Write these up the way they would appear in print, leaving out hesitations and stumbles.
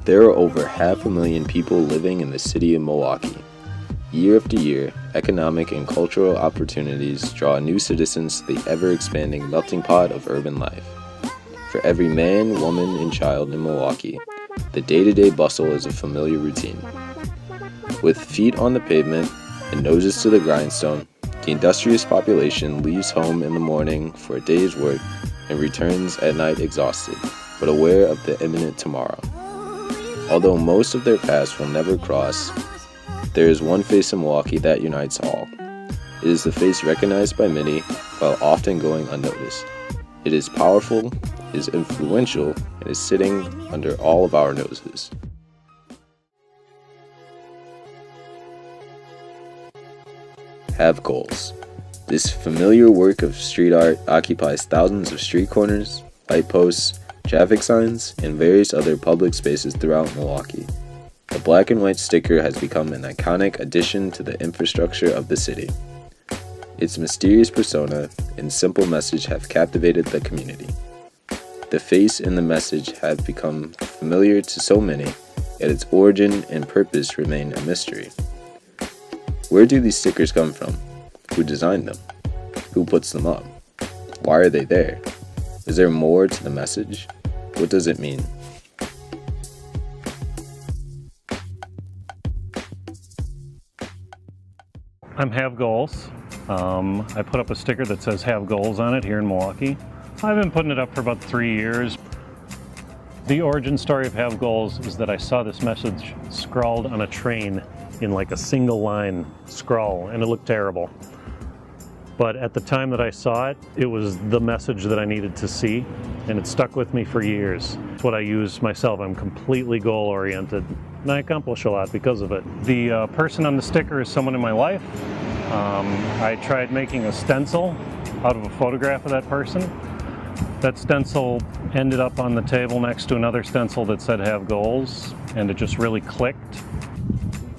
There are over 500,000 people living in the city of Milwaukee. Year after year, economic and cultural opportunities draw new citizens to the ever-expanding melting pot of urban life. For every man, woman, and child in Milwaukee, the day-to-day bustle is a familiar routine. With feet on the pavement and noses to the grindstone, the industrious population leaves home in the morning for a day's work and returns at night exhausted, but aware of the imminent tomorrow. Although most of their paths will never cross, there is one face in Milwaukee that unites all. It is the face recognized by many, while often going unnoticed. It is powerful, is influential, and is sitting under all of our noses. Have goals. This familiar work of street art occupies thousands of street corners, light posts, traffic signs, and various other public spaces throughout Milwaukee. The black and white sticker has become an iconic addition to the infrastructure of the city. Its mysterious persona and simple message have captivated the community. The face and the message have become familiar to so many, yet its origin and purpose remain a mystery. Where do these stickers come from? Who designed them? Who puts them up? Why are they there? Is there more to the message? What does it mean? I'm Have Goals. I put up a sticker that says Have Goals on it here in Milwaukee. I've been putting it up for about 3 years. The origin story of Have Goals is that I saw this message scrawled on a train in like a single line scrawl, and it looked terrible. But at the time that I saw it, it was the message that I needed to see, and it stuck with me for years. It's what I use myself. I'm completely goal-oriented, and I accomplish a lot because of it. The person on the sticker is someone in my life. I tried making a stencil out of a photograph of that person. That stencil ended up on the table next to another stencil that said Have Goals, and it just really clicked.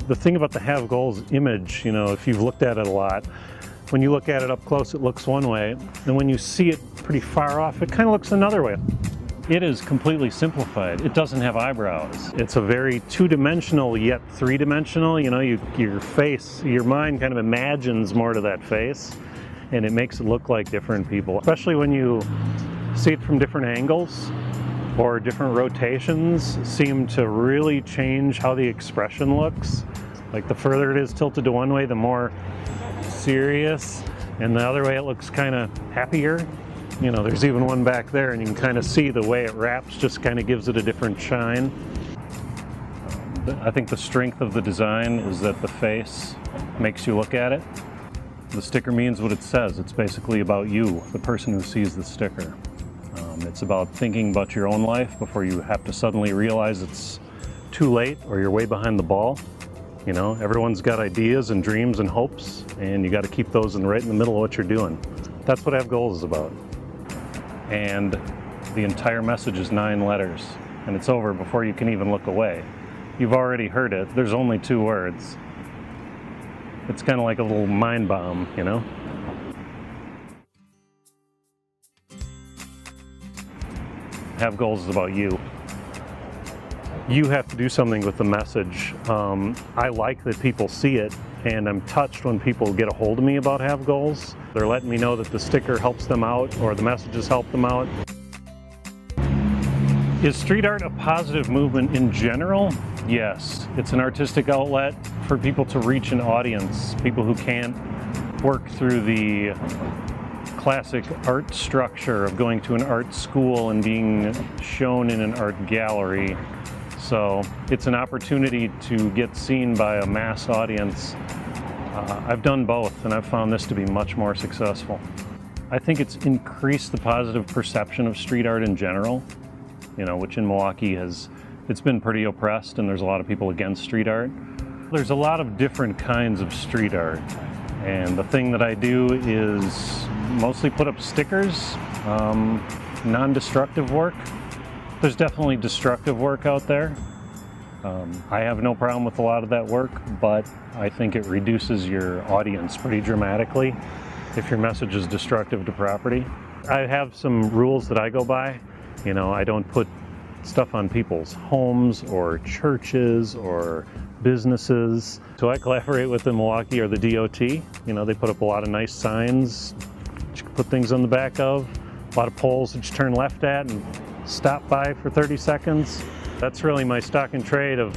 The thing about the Have Goals image, if you've looked at it a lot, when you look at it up close, it looks one way, and when you see it pretty far off, it kind of looks another way. It is completely simplified. It doesn't have eyebrows. It's a very two-dimensional yet three-dimensional. Your face, your mind kind of imagines more to that face, and it makes it look like different people, especially when you see it from different angles or different rotations seem to really change how the expression looks. Like the further it is tilted to one way, the more serious, and the other way it looks kind of happier. There's even one back there, and you can kind of see the way it wraps just kind of gives it a different shine. I think the strength of the design is that the face makes you look at it. The sticker means what it says. It's basically about you, the person who sees the sticker. It's about thinking about your own life before you have to suddenly realize it's too late or you're way behind the ball. Everyone's got ideas and dreams and hopes, and you got to keep those right in the middle of what you're doing. That's what Have Goals is about. And the entire message is 9 letters, and it's over before you can even look away. You've already heard it. There's only 2 words. It's kind of like a little mind bomb, Have Goals is about you. You have to do something with the message. I like that people see it, and I'm touched when people get a hold of me about Have Goals. They're letting me know that the sticker helps them out or the messages help them out. Is street art a positive movement in general? Yes. It's an artistic outlet for people to reach an audience, people who can't work through the classic art structure of going to an art school and being shown in an art gallery. So it's an opportunity to get seen by a mass audience. I've done both, and I've found this to be much more successful. I think it's increased the positive perception of street art in general, which in Milwaukee it's been pretty oppressed, and there's a lot of people against street art. There's a lot of different kinds of street art, and the thing that I do is mostly put up stickers, non-destructive work. There's definitely destructive work out there. I have no problem with a lot of that work, but I think it reduces your audience pretty dramatically if your message is destructive to property. I have some rules that I go by. I don't put stuff on people's homes or churches or businesses. So I collaborate with the Milwaukee or the DOT. You know, they put up a lot of nice signs that you can put things on the back of, a lot of poles that you turn left at and stop by for 30 seconds. That's really my stock and trade of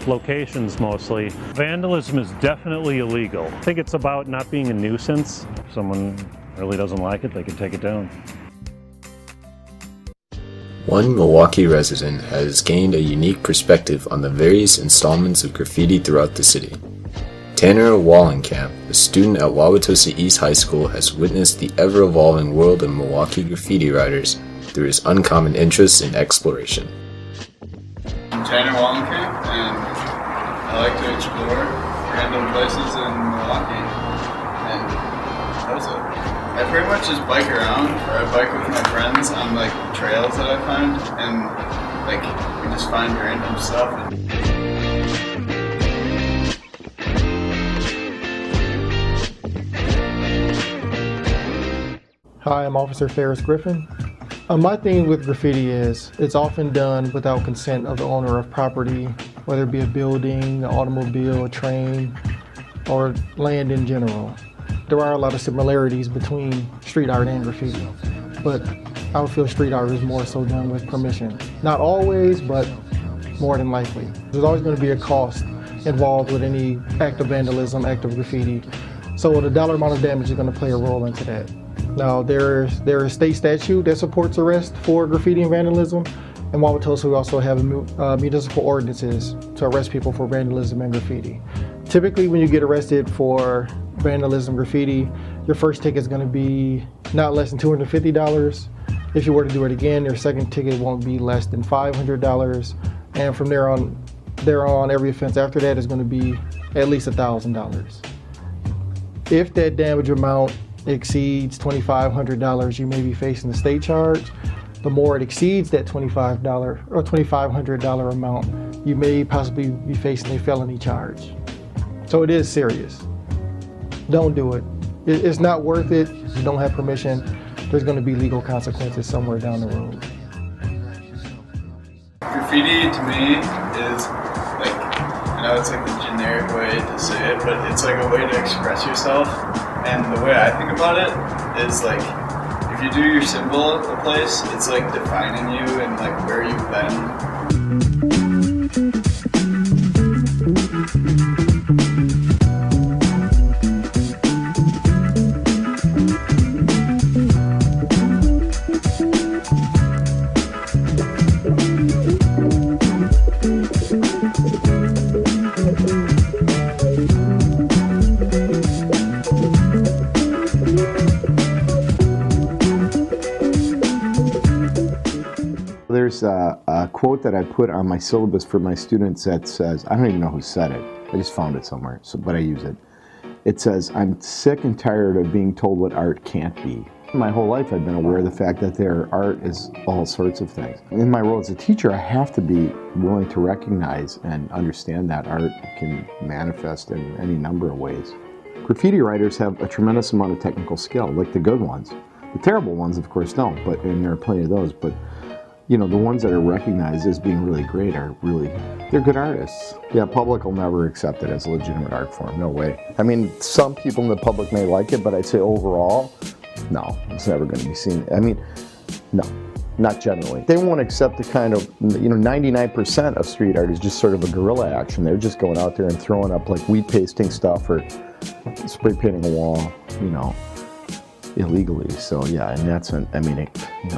locations mostly. Vandalism is definitely illegal. I think it's about not being a nuisance. If someone really doesn't like it, they can take it down. One Milwaukee resident has gained a unique perspective on the various installments of graffiti throughout the city. Tanner Wallenkamp, a student at Wauwatosa East High School, has witnessed the ever-evolving world of Milwaukee graffiti writers through his uncommon interests in exploration. I'm Tanner Wallenkamp, and I like to explore random places in Milwaukee. And that was it. I pretty much just bike around, or I bike with my friends on like trails that I find, and like we just find random stuff. Hi, I'm Officer Ferris Griffin. My thing with graffiti is it's often done without consent of the owner of property, whether it be a building, an automobile, a train, or land in general. There are a lot of similarities between street art and graffiti, but I would feel street art is more so done with permission. Not always, but more than likely. There's always going to be a cost involved with any act of vandalism, act of graffiti. So the dollar amount of damage is going to play a role into that. Now, there is a state statute that supports arrest for graffiti and vandalism. In Wauwatosa, we also have municipal ordinances to arrest people for vandalism and graffiti. Typically, when you get arrested for vandalism, graffiti, your first ticket is going to be not less than $250. If you were to do it again, your second ticket won't be less than $500. And from there on, every offense after that is going to be at least $1,000. If that damage amount exceeds $2,500, you may be facing a state charge. The more it exceeds that $25 or $2,500 amount, you may possibly be facing a felony charge. So it is serious. Don't do it. It's not worth it. You don't have permission. There's going to be legal consequences somewhere down the road. Graffiti to me is like, I know it's like the generic way to say it, but it's like a way to express yourself. And the way I think about it is like, if you do your symbol at the place, it's like defining you and like where you've been. There's a quote that I put on my syllabus for my students that says, I don't even know who said it, I just found it somewhere, but I use it. It says, I'm sick and tired of being told what art can't be. My whole life I've been aware of the fact that their art is all sorts of things. In my role as a teacher, I have to be willing to recognize and understand that art can manifest in any number of ways. Graffiti writers have a tremendous amount of technical skill, like the good ones. The terrible ones, of course, don't, and there are plenty of those, but you know, the ones that are recognized as being really great are they're good artists. Yeah, public will never accept it as a legitimate art form, no way. I mean, some people in the public may like it, but I'd say overall, no, it's never going to be seen. I mean, no, not generally. They won't accept the kind of, 99% of street art is just sort of a guerrilla action. They're just going out there and throwing up like wheat pasting stuff or spray painting a wall, illegally. So yeah, and that's it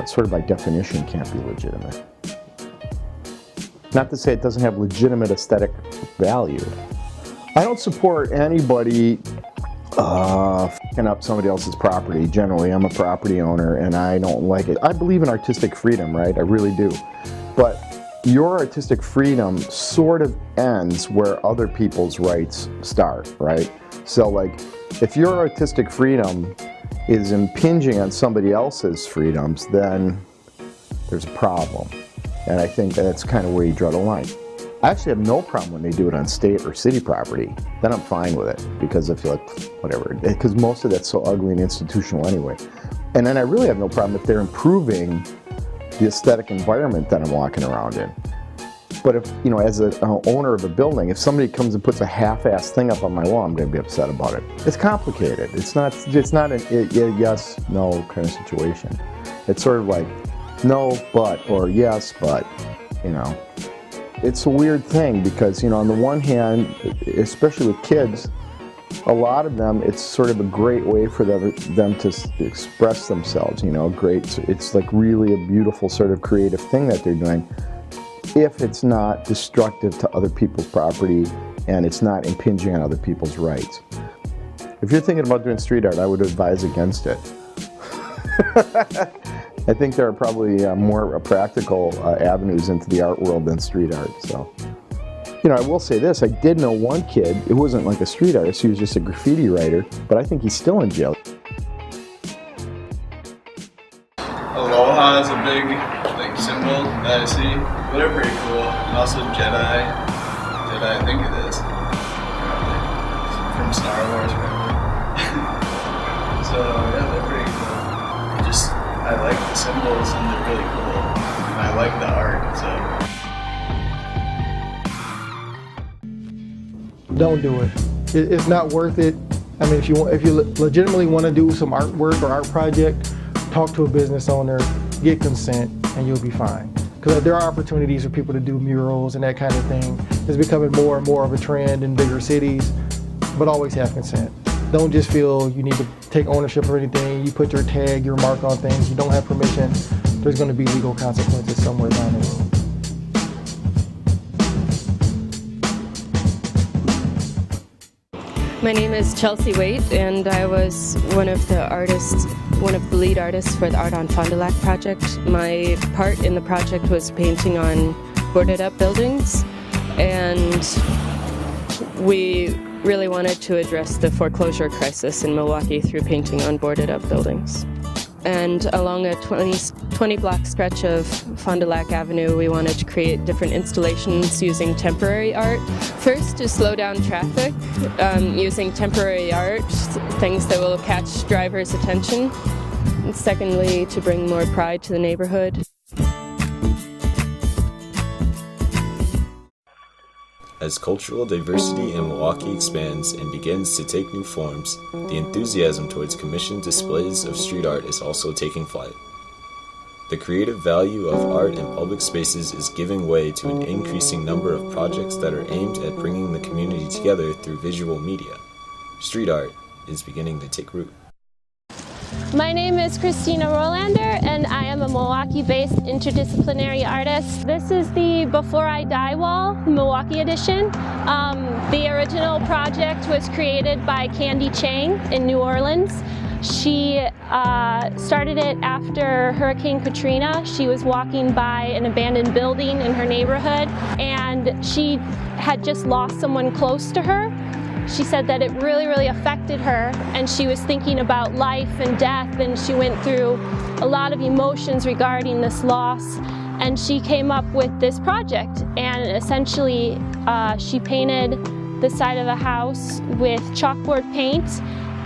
sort of by definition can't be legitimate. Not to say it doesn't have legitimate aesthetic value. I don't support anybody fucking up somebody else's property. Generally, I'm a property owner and I don't like it. I believe in artistic freedom, right? I really do. But your artistic freedom sort of ends where other people's rights start, right? So like, if your artistic freedom is impinging on somebody else's freedoms, then there's a problem. And I think that's kind of where you draw the line. I actually have no problem when they do it on state or city property. Then I'm fine with it because I feel like, whatever, because most of that's so ugly and institutional anyway. And then I really have no problem if they're improving the aesthetic environment that I'm walking around in. But if, you know, as an owner of a building, if somebody comes and puts a half-assed thing up on my wall, I'm going to be upset about it. It's complicated. It's not a yes, no kind of situation. It's sort of like no, but, or yes, but, you know. It's a weird thing because, you know, on the one hand, especially with kids, a lot of them, it's sort of a great way for them to express themselves, you know, it's like really a beautiful sort of creative thing that they're doing, if it's not destructive to other people's property and it's not impinging on other people's rights. If you're thinking about doing street art, I would advise against it. I think there are probably more practical avenues into the art world than street art. So, you know, I will say this, I did know one kid, it wasn't like a street artist, he was just a graffiti writer, but I think he's still in jail. Aloha is a big symbol that I see, but they're pretty cool. And also Jedi, I think it is, from Star Wars probably. So yeah, they're pretty cool. I like the symbols and they're really cool. And I like the art, so. Don't do it. It's not worth it. I mean, if you legitimately want to do some artwork or art project, talk to a business owner, get consent, and you'll be fine. Because there are opportunities for people to do murals and that kind of thing. It's becoming more and more of a trend in bigger cities, but always have consent. Don't just feel you need to take ownership of anything. You put your tag, your mark on things, you don't have permission, there's going to be legal consequences somewhere down the road. My name is Chelsea Waite, and I was one of the lead artists for the Art on Fond du Lac project. My part in the project was painting on boarded up buildings, and we really wanted to address the foreclosure crisis in Milwaukee through painting on boarded up buildings. And along a 20 block stretch of Fond du Lac Avenue, we wanted to create different installations using temporary art. First, to slow down traffic, using temporary art, things that will catch drivers' attention. And secondly, to bring more pride to the neighborhood. As cultural diversity in Milwaukee expands and begins to take new forms, the enthusiasm towards commissioned displays of street art is also taking flight. The creative value of art in public spaces is giving way to an increasing number of projects that are aimed at bringing the community together through visual media. Street art is beginning to take root. My name is Christina Rolander, and I am a Milwaukee-based interdisciplinary artist. This is the Before I Die wall, Milwaukee edition. The original project was created by Candy Chang in New Orleans. She started it after Hurricane Katrina. She was walking by an abandoned building in her neighborhood, and she had just lost someone close to her. She said that it really, really affected her, and she was thinking about life and death, and she went through a lot of emotions regarding this loss, and she came up with this project. And essentially she painted the side of a house with chalkboard paint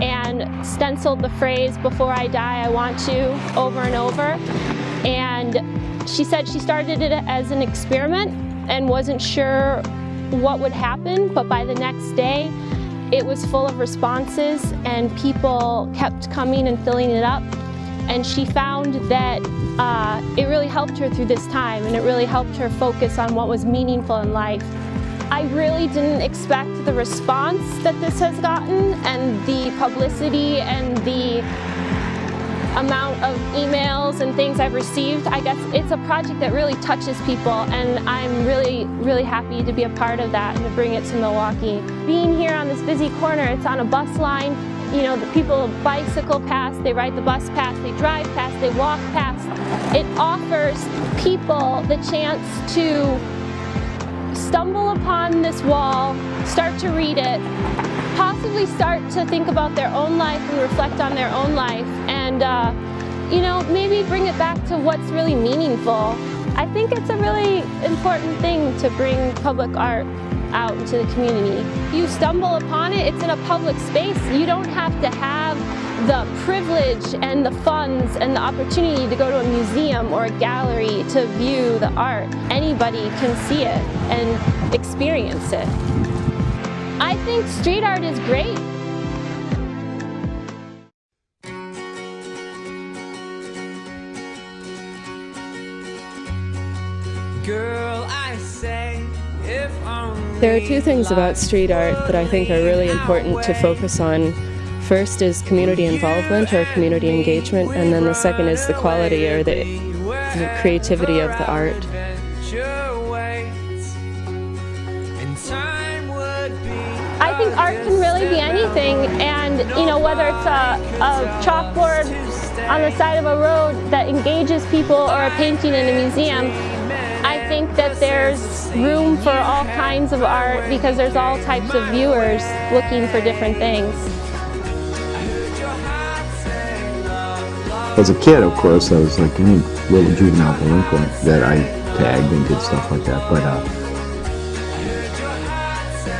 and stenciled the phrase, "Before I die, I want to," over and over. And she said she started it as an experiment and wasn't sure what would happen, but by the next day it was full of responses and people kept coming and filling it up, and she found that it really helped her through this time, and it really helped her focus on what was meaningful in life. I really didn't expect the response that this has gotten, and the publicity and the amount of emails and things I've received. I guess it's a project that really touches people, and I'm really, really happy to be a part of that and to bring it to Milwaukee. Being here on this busy corner, it's on a bus line. You know, the people bicycle past, they ride the bus past, they drive past, they walk past. It offers people the chance to stumble upon this wall, start to read it, possibly start to think about their own life and reflect on their own life, and you know, maybe bring it back to what's really meaningful. I think it's a really important thing to bring public art out into the community. You stumble upon it, it's in a public space. You don't have to have the privilege knowledge and the funds and the opportunity to go to a museum or a gallery to view the art, anybody can see it and experience it. I think street art is great. Girl, I say, if only There are two things about street art that I think are really important to focus on. First is community involvement or community engagement, and then the second is the quality or the creativity of the art. I think art can really be anything, and whether it's a chalkboard on the side of a road that engages people or a painting in a museum, I think that there's room for all kinds of art because there's all types of viewers looking for different things. As a kid, of course, I was like any little juvenile delinquent that I tagged and did stuff like that. But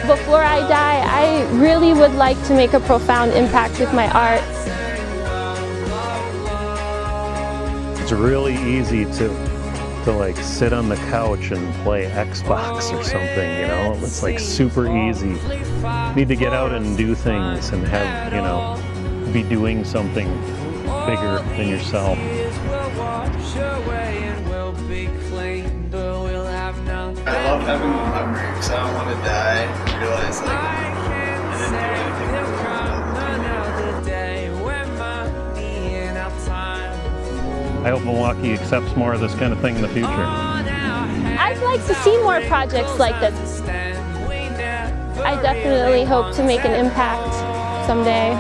Before I die, I really would like to make a profound impact with my art. It's really easy to like sit on the couch and play Xbox or something, you know? It's like super easy. You need to get out and do things and have, be doing something bigger than yourself. I love having the memory because I don't want to die and realize like I didn't do anything I hope Milwaukee accepts more of this kind of thing in the future. I'd like to see more projects like this. I definitely hope to make an impact someday.